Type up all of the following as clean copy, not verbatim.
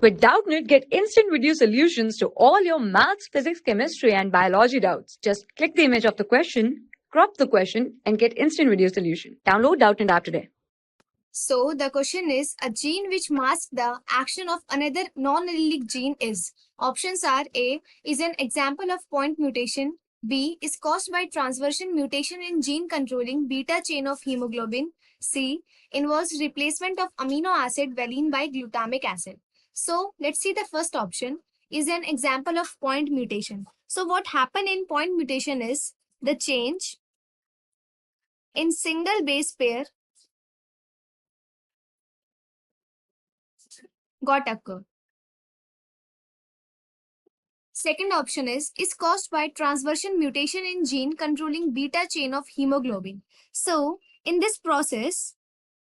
With Doubtnut, get instant video solutions to all your maths, physics, chemistry, and biology doubts. Just click the image of the question, crop the question, and get instant video solution. Download Doubtnut app today. So the question is, a gene which masks the action of another non-allelic gene is. Options are: A is an example of point mutation, B is caused by transversion mutation in gene controlling beta chain of hemoglobin, C involves replacement of amino acid valine by glutamic acid. So let's see the first option is an example of point mutation. So what happened in point mutation is the change in single base pair got occurred. Second option is caused by transversion mutation in gene controlling beta chain of hemoglobin. So in this process,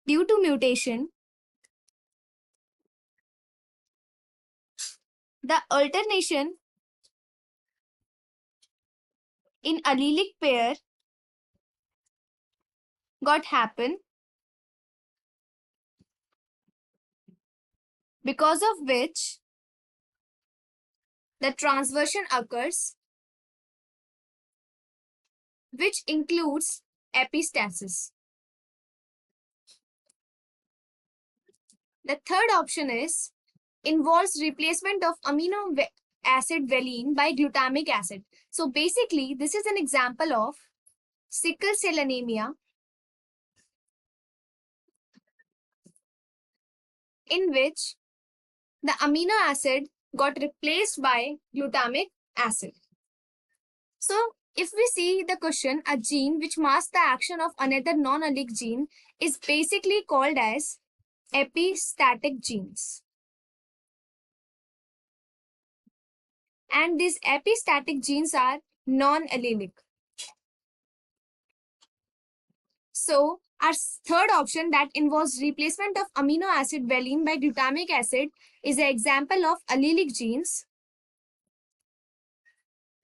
due to mutation, the alternation in allelic pair got happen, because of which the transversion occurs, which includes epistasis. The third option is involves replacement of amino acid valine by glutamic acid. So basically, this is an example of sickle cell anemia in which the amino acid got replaced by glutamic acid. So if we see the question, a gene which masks the action of another non-allelic gene is basically called as epistatic genes. And these epistatic genes are non-allelic. So our third option, that involves replacement of amino acid valine by glutamic acid, is an example of allelic genes.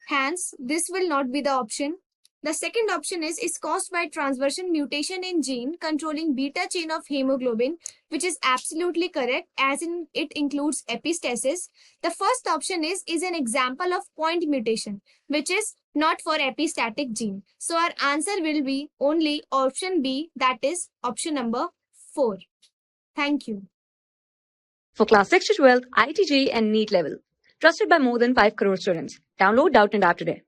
Hence, this will not be the option. The second option is caused by transversion mutation in gene controlling beta chain of hemoglobin, which is absolutely correct, as in it includes epistasis. The first option is an example of point mutation, which is not for epistatic gene. So our answer will be only option B, that is option number 4. Thank you. For class 6 to 12, IIT JEE and NEET level. Trusted by more than 5 crore students. Download Doubtnut app today.